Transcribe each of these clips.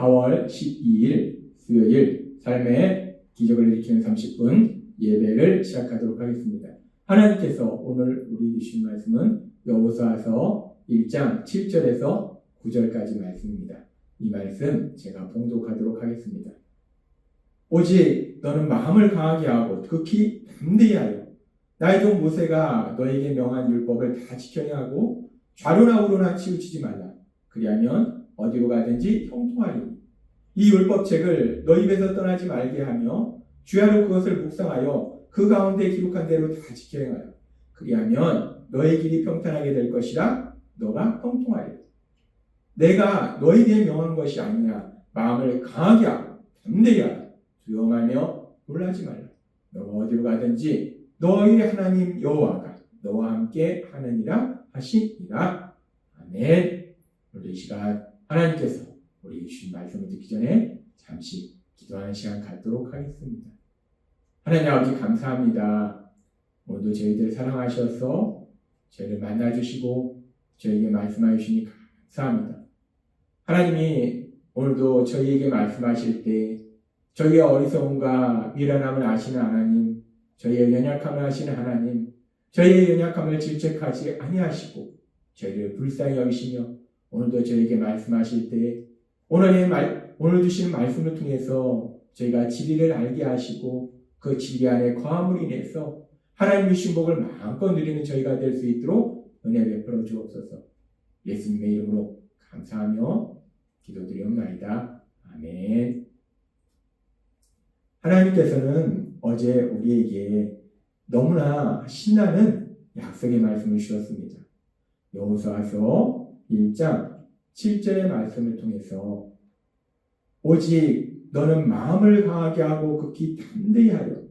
4월 12일 수요일 삶의 기적을 일으키는 30분 예배를 시작하도록 하겠습니다. 하나님께서 오늘 우리 주신 말씀은 여호수아서 1장 7절에서 9절까지 말씀입니다. 이 말씀 제가 봉독하도록 하겠습니다. 오직 너는 마음을 강하게 하고 극히 담대히 하여 나의 종 모세가 너에게 명한 율법을 다 지켜야 하고 좌로나 우로나 치우치지 말라. 그리하면 어디로 가든지 형통하리니 이 율법책을 너 입에서 떠나지 말게 하며 주야로 그것을 묵상하여 그 가운데 기록한 대로 다 지켜 행하라. 그리하면 너의 길이 평탄하게 될 것이라. 너가 형통하리라. 내가 너에게 명한 것이 아니냐. 마음을 강하게 하고 담대히 하라. 두려워하며 놀라지 말라. 너가 어디로 가든지 너희 하나님 여호와가 너와 함께 하느니라 하시니라. 아멘. 오늘 이 시간 하나님께서 우리 주신 말씀을 듣기 전에 잠시 기도하는 시간 갖도록 하겠습니다. 하나님 아버지 감사합니다. 오늘도 저희들 사랑하셔서 저희를 만나주시고 저희에게 말씀해 주시니 감사합니다. 하나님이 오늘도 저희에게 말씀하실 때 저희의 어리석음과 미련함을 아시는 하나님, 저희의 연약함을 아시는 하나님, 저희의 연약함을 질책하지 아니하시고 저희를 불쌍히 여기시며 오늘도 저희에게 말씀하실 때 오늘 주시는 말씀을 통해서 저희가 진리를 알게 하시고 그 진리 안에 거함으로 인해서 하나님의 신복을 마음껏 누리는 저희가 될 수 있도록 은혜 베풀어 주옵소서. 예수님의 이름으로 감사하며 기도드리옵나이다. 아멘. 하나님께서는 어제 우리에게 너무나 신나는 약속의 말씀을 주셨습니다. 여호수아서 1장 7절의 말씀을 통해서 오직 너는 마음을 강하게 하고 극히 담대히 하여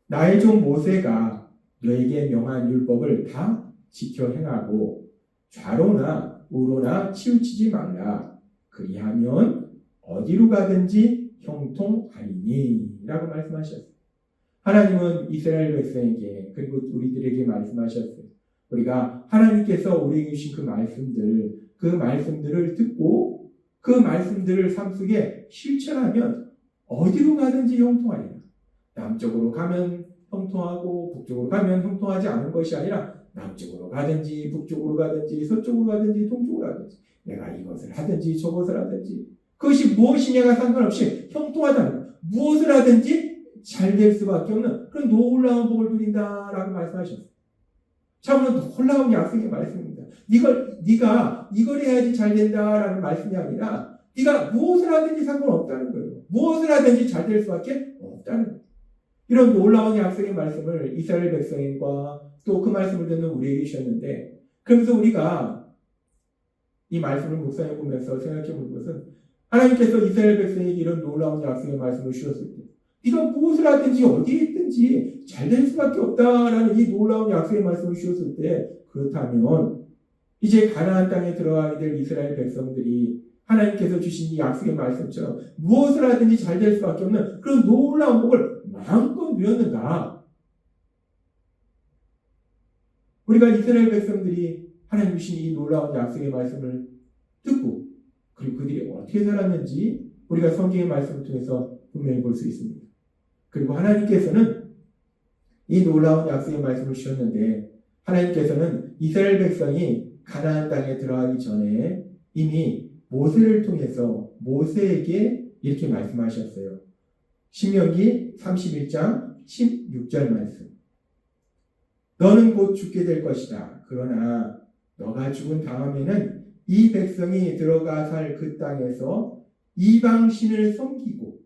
나의 종 모세가 너에게 명한 율법을 다 지켜 행하고 좌로나 우로나 치우치지 말라. 그리하면 어디로 가든지 형통하리니 라고 말씀하셨어요. 하나님은 이스라엘 백성에게 그리고 우리들에게 말씀하셨어요. 우리가 하나님께서 우리에게 주신 그 말씀들을 듣고 그 말씀들을 삶 속에 실천하면 어디로 가든지 형통하리라. 남쪽으로 가면 형통하고 북쪽으로 가면 형통하지 않은 것이 아니라 남쪽으로 가든지 북쪽으로 가든지 서쪽으로 가든지 동쪽으로 가든지 내가 이것을 하든지 저것을 하든지 그것이 무엇이냐가 상관없이 형통하다는 것. 무엇을 하든지 잘 될 수밖에 없는 그런 놀라운 복을 누린다라고 말씀하셨어요. 참으로 놀라운 약속의 말씀입니다. 네가 이걸 해야지 잘 된다라는 말씀이 아니라 네가 무엇을 하든지 상관없다는 거예요. 무엇을 하든지 잘 될 수밖에 없다는 거예요. 이런 놀라운 약속의 말씀을 이스라엘 백성과 또 그 말씀을 듣는 우리에게 주셨는데 그러면서 우리가 이 말씀을 묵상해 보면서 생각해 보는 것은 하나님께서 이스라엘 백성에게 이런 놀라운 약속의 말씀을 주셨을 때 네가 무엇을 하든지 어디에 있든지 잘 될 수밖에 없다라는 이 놀라운 약속의 말씀을 주셨을 때 그렇다면 이제 가나안 땅에 들어가게 될 이스라엘 백성들이 하나님께서 주신 이 약속의 말씀처럼 무엇을 하든지 잘 될 수밖에 없는 그런 놀라운 복을 마음껏 누렸는가? 우리가 이스라엘 백성들이 하나님 주신 이 놀라운 약속의 말씀을 듣고 그리고 그들이 어떻게 살았는지 우리가 성경의 말씀을 통해서 분명히 볼 수 있습니다. 그리고 하나님께서는 이 놀라운 약속의 말씀을 주셨는데 하나님께서는 이스라엘 백성이 가나안 땅에 들어가기 전에 이미 모세를 통해서 모세에게 이렇게 말씀하셨어요. 신명기 31장 16절 말씀. 너는 곧 죽게 될 것이다. 그러나 너가 죽은 다음에는 이 백성이 들어가 살 그 땅에서 이방신을 섬기고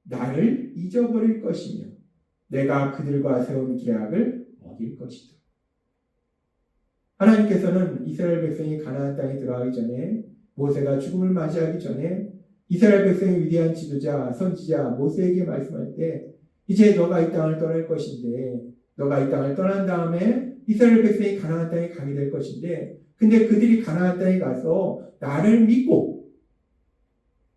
나를 잊어버릴 것이며 내가 그들과 세운 계약을 어길 것이다. 하나님께서는 이스라엘 백성이 가나안 땅에 들어가기 전에 모세가 죽음을 맞이하기 전에 이스라엘 백성의 위대한 지도자 선지자 모세에게 말씀할 때 이제 너가 이 땅을 떠날 것인데 너가 이 땅을 떠난 다음에 이스라엘 백성이 가나안 땅에 가게 될 것인데 근데 그들이 가나안 땅에 가서 나를 믿고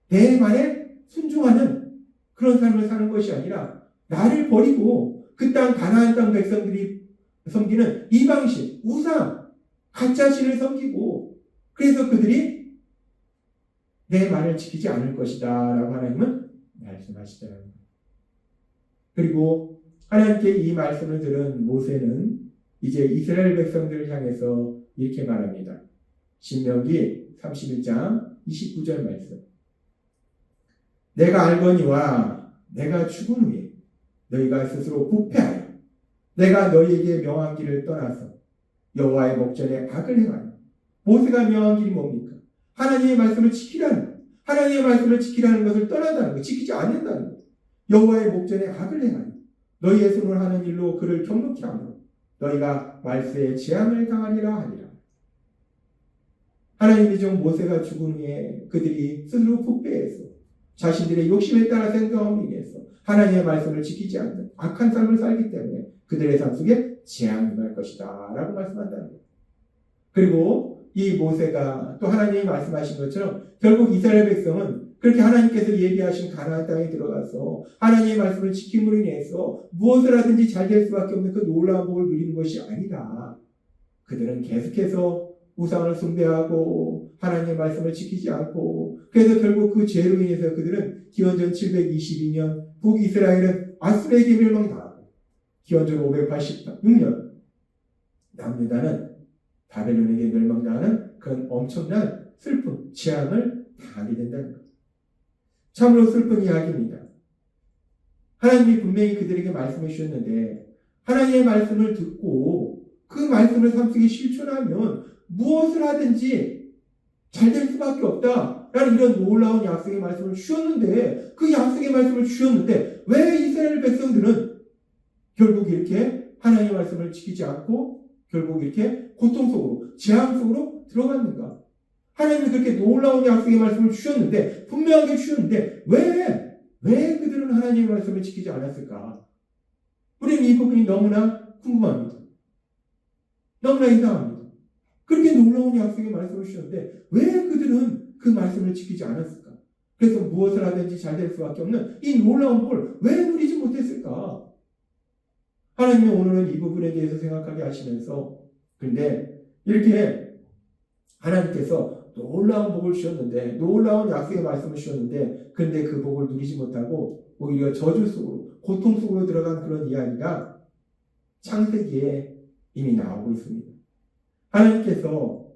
내 말에 순종하는 그런 삶을 사는 것이 아니라 나를 버리고 그 땅 가나안 땅 백성들이 섬기는 이방신, 우상, 가짜신을 섬기고 그래서 그들이 내 말을 지키지 않을 것이다 라고 하나님은 말씀하시더라고요. 그리고 하나님께 이 말씀을 들은 모세는 이제 이스라엘 백성들을 향해서 이렇게 말합니다. 신명기 31장 29절 말씀. 내가 알거니와 내가 죽은 후에 너희가 스스로 부패하여 내가 너희에게 명한 길을 떠나서 여호와의 목전에 악을 행하여. 모세가 명한 길이 뭡니까? 하나님의 말씀을 지키라는 것. 하나님의 말씀을 지키라는 것을 떠난다는 것. 지키지 않는다는 것. 여호와의 목전에 악을 행하여 너희의 손을 하는 일로 그를 경록케 하므로 너희가 말세에 재앙을 당하리라 하니라. 하나님이 좀 모세가 죽은 후에 그들이 스스로 부패해서 자신들의 욕심에 따라 생각함으로 인해서 하나님의 말씀을 지키지 않는 악한 삶을 살기 때문에 그들의 삶 속에 재앙이 임할 것이다 라고 말씀한다는 거예요. 그리고 이 모세가 또 하나님이 말씀하신 것처럼 결국 이스라엘 백성은 그렇게 하나님께서 예비하신 가나안 땅에 들어가서 하나님의 말씀을 지킴으로 인해서 무엇을 하든지 잘 될 수밖에 없는 그 놀라운 복을 누리는 것이 아니라 그들은 계속해서 우상을 숭배하고 하나님의 말씀을 지키지 않고 그래서 결국 그 죄로 인해서 그들은 기원전 722년 북이스라엘은 아수르에게 멸망당하고 기원전 586년 남유다는 바벨론에게 멸망당하는 그런 엄청난 슬픔, 재앙을 당하게 된다는 것. 참으로 슬픈 이야기입니다. 하나님이 분명히 그들에게 말씀해 주셨는데 하나님의 말씀을 듣고 그 말씀을 삶 속에 실천하면 무엇을 하든지 잘 될 수밖에 없다 라는 이런 놀라운 약속의 말씀을 주셨는데 그 약속의 말씀을 주셨는데 왜 이스라엘 백성들은 결국 이렇게 하나님의 말씀을 지키지 않고 결국 이렇게 고통 속으로 재앙 속으로 들어갔는가? 하나님이 그렇게 놀라운 약속의 말씀을 주셨는데 분명하게 주셨는데 왜 그들은 하나님의 말씀을 지키지 않았을까? 우리는 이 부분이 너무나 궁금합니다. 너무나 이상합니다. 그렇게 놀라운 약속의 말씀을 주셨는데 왜 그들은 그 말씀을 지키지 않았을까? 그래서 무엇을 하든지 잘 될 수밖에 없는 이 놀라운 복을 왜 누리지 못했을까? 하나님이 오늘은 이 부분에 대해서 생각하게 하시면서 그런데 이렇게 하나님께서 놀라운 복을 주셨는데 놀라운 약속의 말씀을 주셨는데 그런데 그 복을 누리지 못하고 오히려 저주 속으로 고통 속으로 들어간 그런 이야기가 창세기에 이미 나오고 있습니다. 하나님께서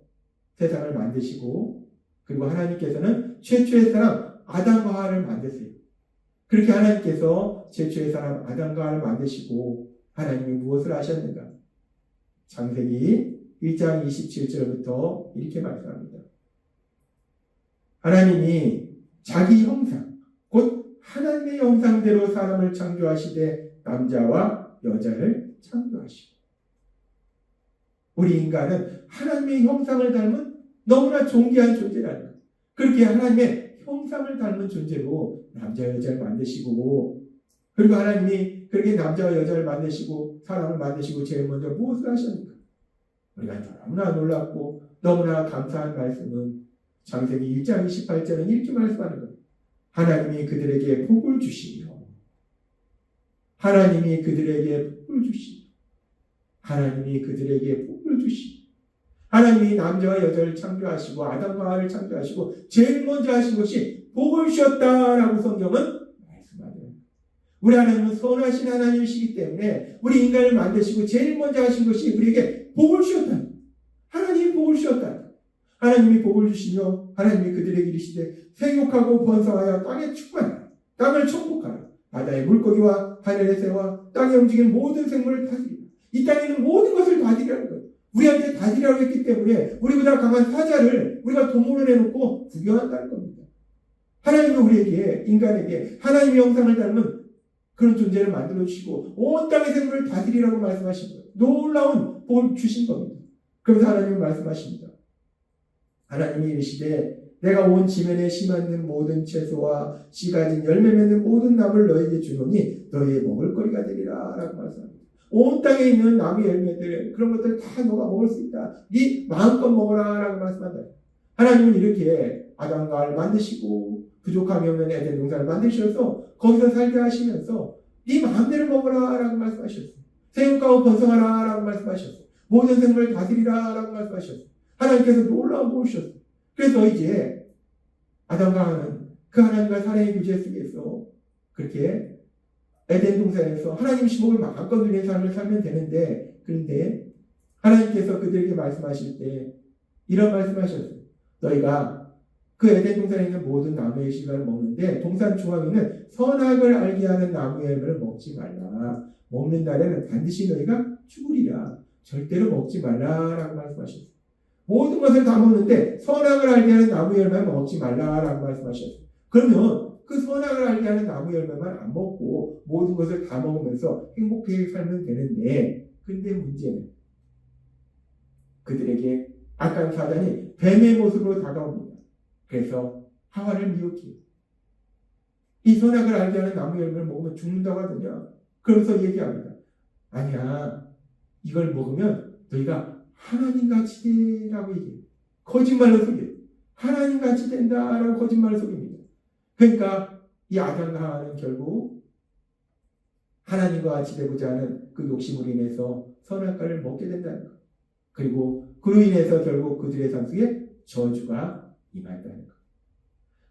세상을 만드시고 그리고 하나님께서는 최초의 사람 아담과 하와를 만드세요. 그렇게 하나님께서 최초의 사람 아담과 하와를 만드시고 하나님이 무엇을 하셨는가? 창세기 1장 27절부터 이렇게 말씀합니다. 하나님이 자기 형상, 곧 하나님의 형상대로 사람을 창조하시되 남자와 여자를 창조하시고 우리 인간은 하나님의 형상을 닮은 너무나 존귀한 존재라는 거예요. 그렇게 하나님의 형상을 닮은 존재로 남자와 여자를 만드시고 그리고 하나님이 그렇게 남자와 여자를 만드시고 사람을 만드시고 제일 먼저 무엇을 하셨는가? 우리가 너무나 놀랍고 너무나 감사한 말씀은 창세기 1장 28절은 이렇게 말씀하는 거예요. 하나님이 그들에게 복을 주시며 하나님이 그들에게 복을 주시며 하나님이 그들에게 복을 주시며 하나님이 남자와 여자를 창조하시고 아담과 하와를 창조하시고 제일 먼저 하신 것이 복을 주셨다라고 성경은 말씀하네요. 우리 하나님은 선하신 하나님이시기 때문에 우리 인간을 만드시고 제일 먼저 하신 것이 우리에게 복을 주셨다. 하나님이 복을 주셨다. 하나님이 복을 주시며 하나님이 그들에게 이르시되 생육하고 번성하여 땅에 충만하라. 땅을 정복하라. 바다의 물고기와 하늘의 새와 땅에 움직이는 모든 생물을 다스리라. 이 땅에 있는 모든 것을 다스리라는 거예요. 우리한테 다스리라고 했기 때문에 우리보다 강한 사자를 우리가 동물로 내놓고 구경한다는 겁니다. 하나님은 우리에게 인간에게 하나님의 형상을 닮은 그런 존재를 만들어주시고 온 땅의 생물을 다스리라고 말씀하신 거예요. 놀라운 복을 주신 겁니다. 그러면서 하나님은 말씀하십니다. 하나님이 이르시되 내가 온 지면에 씨 맞는 모든 채소와 씨 가진 열매 맺는 모든 나무를 너에게 주노니 너희의 먹을 거리가 되리라 라고 말씀합니다. 온 땅에 있는 나무 열매들 그런 것들 다 너가 먹을 수 있다. 네 마음껏 먹어라 라고 말씀한다. 하나님은 이렇게 아담과 하와를 만드시고 부족함이 없는 에덴 동산을 만드셔서 거기서 살게 하시면서 네 마음대로 먹어라 라고 말씀하셨어요. 생육하고 번성하라 라고 말씀하셨어요. 모든 생물을 다스리라 라고 말씀하셨어요. 하나님께서 놀라운 복을 주셨어요. 그래서 이제 아담과 하와는 그 하나님과 사랑의 교제 속에서 그렇게 에덴 동산에서 하나님 신복을 마음껏 누리는 삶을 살면 되는데, 그런데 하나님께서 그들에게 말씀하실 때 이런 말씀하셨어요. 너희가 그 에덴 동산에 있는 모든 나무의 실과를 먹는데 동산 중앙에 있는 선악을 알게 하는 나무의 열매를 먹지 말라. 먹는 날에는 반드시 너희가 죽으리라. 절대로 먹지 말라라고 말씀하셨어요. 모든 것을 다 먹는데 선악을 알게 하는 나무 열매만 먹지 말라라고 말씀하셨어요. 그러면 그 선악을 알게 하는 나무 열매만 안 먹고 모든 것을 다 먹으면서 행복하게 살면 되는데, 근데 문제는 그들에게 악한 사단이 뱀의 모습으로 다가옵니다. 그래서 하와를 미혹해요. 이 선악을 알게 하는 나무 열매를 먹으면 죽는다고 하더냐. 그러면서 얘기합니다. 아니야, 이걸 먹으면 너희가 하나님같이 되라고 얘기해요. 거짓말로 속여요. 하나님같이 된다라고 거짓말을 속입니다. 그러니까 이 아담과 하와는 결국 하나님과 같이 되고자 하는 그 욕심으로 인해서 선악과를 먹게 된다는 것. 그리고 그로 인해서 결국 그들의 삶 속에 저주가 임한다는 것.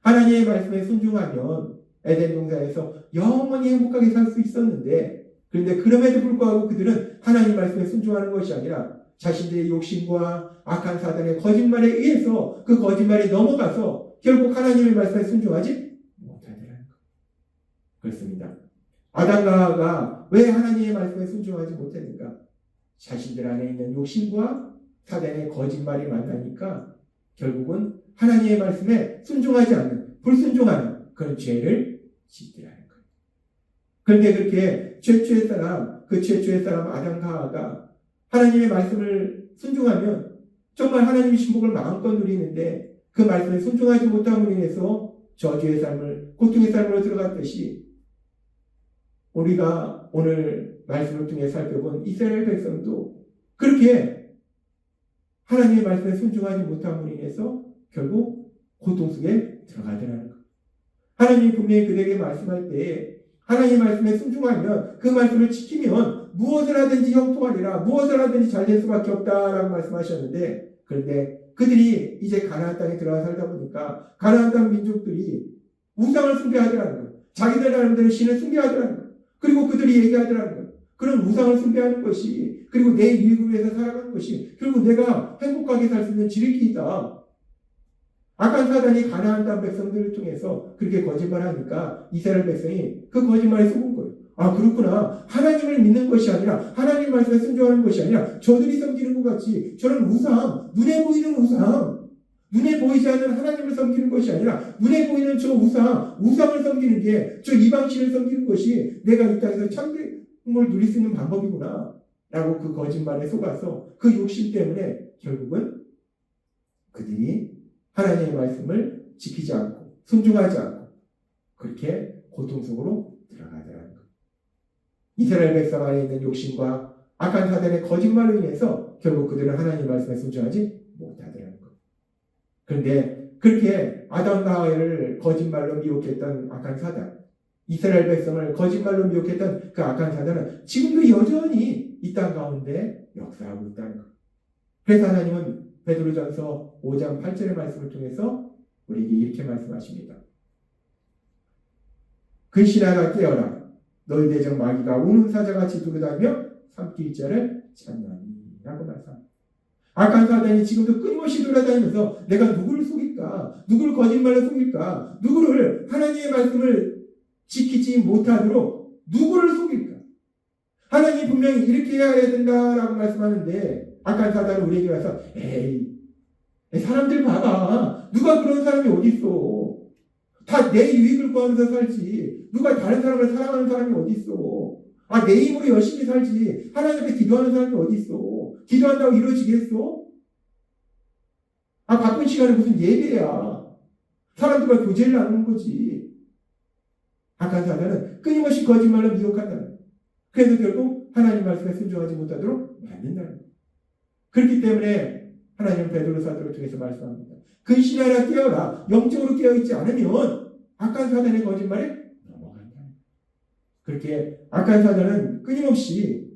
하나님의 말씀에 순종하면 에덴 동산에서 영원히 행복하게 살 수 있었는데, 그런데 그럼에도 불구하고 그들은 하나님 말씀에 순종하는 것이 아니라 자신들의 욕심과 악한 사단의 거짓말에 의해서 그 거짓말에 넘어가서 결국 하나님의 말씀에 순종하지 못하더라는 것. 그렇습니다. 아담과 하와가 왜 하나님의 말씀에 순종하지 못했는가? 자신들 안에 있는 욕심과 사단의 거짓말이 만나니까 결국은 하나님의 말씀에 순종하지 않는, 불순종하는 그런 죄를 짓더라는 거예요. 그런데 그렇게 최초의 사람, 그 최초의 사람 아담과 하와가 하나님의 말씀을 순종하면 정말 하나님의 신복을 마음껏 누리는데, 그 말씀에 순종하지 못함으로 인해서 저주의 삶을, 고통의 삶으로 들어갔듯이, 우리가 오늘 말씀을 통해 살펴본 이스라엘 백성도 그렇게 하나님의 말씀에 순종하지 못함으로 인해서 결국 고통 속에 들어가더라는 것. 하나님이 분명히 그들에게 말씀할 때 하나님의 말씀에 순종하면, 그 말씀을 지키면 무엇을 하든지 형통하리라, 무엇을 하든지 잘 될 수밖에 없다라고 말씀하셨는데, 그런데 그들이 이제 가나안 땅에 들어가 살다 보니까 가나안 땅 민족들이 우상을 숭배하더라는 거예요. 자기들 나름대로 신을 숭배하더라는 거예요. 그리고 그들이 얘기하더라는 거예요. 그런 우상을 숭배하는 것이, 그리고 내 유익을 위해서 살아가는 것이 결국 내가 행복하게 살 수 있는 지름길이다. 악한 사단이 가나안 땅 백성들을 통해서 그렇게 거짓말하니까 이스라엘 백성이 그 거짓말에 속은 거예요. 아, 그렇구나. 하나님을 믿는 것이 아니라, 하나님 말씀에 순종하는 것이 아니라 저들이 섬기는 것 같이 저런 우상, 눈에 보이는 우상, 눈에 보이지 않는 하나님을 섬기는 것이 아니라 눈에 보이는 저 우상을 섬기는 게, 저 이방신을 섬기는 것이 내가 이 땅에서 참된 걸 누릴 수 있는 방법이구나 라고 그 거짓말에 속아서 그 욕심 때문에 결국은 그들이 하나님의 말씀을 지키지 않고 순종하지 않고 그렇게 고통 속으로 들어가더라는 것. 이스라엘 백성 안에 있는 욕심과 악한 사단의 거짓말로 인해서 결국 그들은 하나님의 말씀에 순종하지 못하더라는 것. 그런데 그렇게 아담과 하와를 거짓말로 미혹했던 악한 사단, 이스라엘 백성을 거짓말로 미혹했던 그 악한 사단은 지금도 여전히 이 땅 가운데 역사하고 있다는 것. 그래서 하나님은 베드로전서 5장 8절의 말씀을 통해서 우리에게 이렇게 말씀하십니다. 근신하라 깨어라. 너희 대적 마귀가 우는 사자같이 두루다니며 삼킬자를 찾나니 라고 말씀합니다. 악한 사단이 지금도 끊임없이 돌아다니면서 내가 누구를 속일까? 누구를 거짓말로 속일까? 누구를 하나님의 말씀을 지키지 못하도록 누구를 속일까? 하나님이 분명히 이렇게 해야 된다라고 말씀하는데 악한 사단은 우리에게 와서 에이, 사람들 봐봐. 누가 그런 사람이 어딨어. 다 내 유익을 구하면서 살지. 누가 다른 사람을 사랑하는 사람이 어딨어. 아, 내 힘으로 열심히 살지. 하나님 앞에 기도하는 사람이 어딨어. 기도한다고 이루어지겠어? 아, 바쁜 시간에 무슨 예배야. 사람들과 교제를 나누는 거지. 악한 사단은 끊임없이 거짓말로 미혹한다는 거예요. 그래서 결국 하나님 말씀에 순종하지 못하도록 만든다는 거예요. 그렇기 때문에 하나님은 베드로 사도를 통해서 말씀합니다. 근신하라 깨어라. 영적으로 깨어있지 않으면 악한 사단의 거짓말에 넘어간다. 그렇게 악한 사단은 끊임없이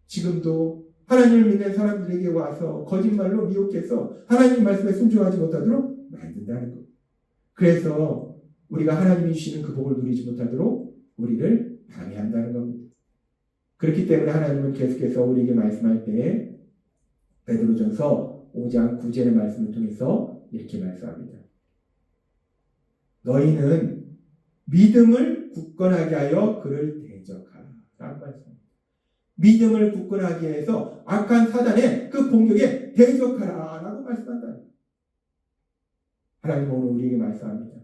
지금도 하나님을 믿는 사람들에게 와서 거짓말로 미혹해서 하나님 말씀에 순종하지 못하도록 만든다는 것. 그래서 우리가 하나님이 주시는 그 복을 누리지 못하도록 우리를 방해한다는 겁니다. 그렇기 때문에 하나님은 계속해서 우리에게 말씀할 때 베드로전서 5장 9절의 말씀을 통해서 이렇게 말씀합니다. 너희는 믿음을 굳건하게 하여 그를 대적하라 라고 말씀합니다. 믿음을 굳건하게 해서 악한 사단의 그 공격에 대적하라 라고 말씀한다. 하나님은 오늘 우리에게 말씀합니다.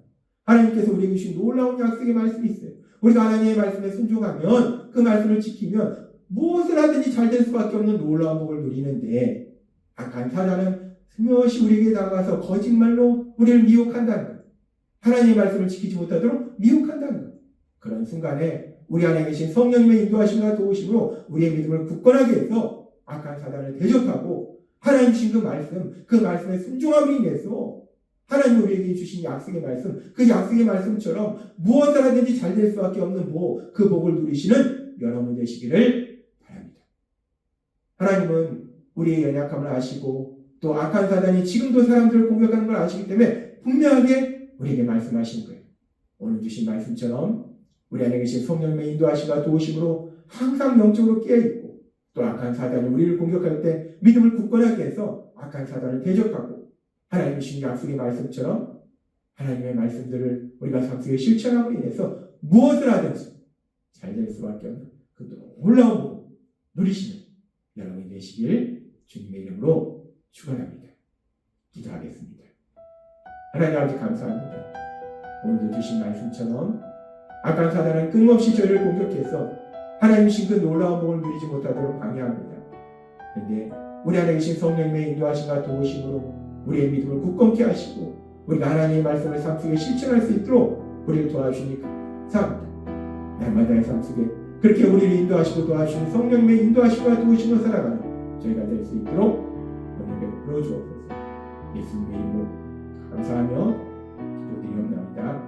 하나님께서 우리에게 주신 놀라운 약속의 말씀이 있어요. 우리가 하나님의 말씀에 순종하면 그 말씀을 지키면 무엇을 하든지 잘 될 수밖에 없는 놀라운 복을 누리는데 악한 사단은 스며시 우리에게 다가가서 거짓말로 우리를 미혹한다는 거예요. 하나님의 말씀을 지키지 못하도록 미혹한다는 거예요. 그런 순간에 우리 안에 계신 성령님의 인도하심과 도우심으로 우리의 믿음을 굳건하게 해서 악한 사단을 대적하고 하나님 주신 그 말씀에 순종함으로 인해서 하나님 우리에게 주신 약속의 말씀, 그 약속의 말씀처럼 무엇을 하든지 잘 될 수밖에 없는 복, 그 복을 누리시는 여러분 되시기를 바랍니다. 하나님은 우리의 연약함을 아시고 또 악한 사단이 지금도 사람들을 공격하는 걸 아시기 때문에 분명하게 우리에게 말씀하신 거예요. 오늘 주신 말씀처럼 우리 안에 계신 성령님의 인도하심과 도우심으로 항상 영적으로 깨어있고 또 악한 사단이 우리를 공격할 때 믿음을 굳건하게 해서 악한 사단을 대적하고 하나님이 주신 약속의 말씀처럼 하나님의 말씀들을 우리가 삶 속에 실천함으로 인해서 무엇을 하든지 잘 될 수밖에 없는 그 놀라운 복 누리시는 여러분이 되시길 주님의 이름으로 축원합니다. 기도하겠습니다. 하나님 아버지 감사합니다. 오늘도 주신 말씀처럼 악한 사단은 끊임없이 저희를 공격해서 하나님 주신 그 놀라운 복을 누리지 못하도록 방해합니다. 그런데 우리 안에 계신 성령님의 인도하심과 도우심으로 우리의 믿음을 굳건케 하시고 우리가 하나님의 말씀을 삶 속에 실천할 수 있도록 우리를 도와주시니 감사합니다. 날마다의 삶 속에 그렇게 우리를 인도하시고 도와주시는 성령님의 인도하심과 도우심으로 살아가는 저희가 될 수 있도록 은혜 베풀어 주옵소서. 예수님의 이름으로 감사하며 기도드리옵나이다.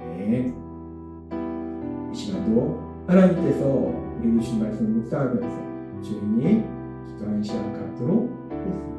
아멘. 이 시간도 하나님께서 우리에게 주신 말씀을 묵상하면서 주님이 기도하는 시간 갖도록 하겠습니다.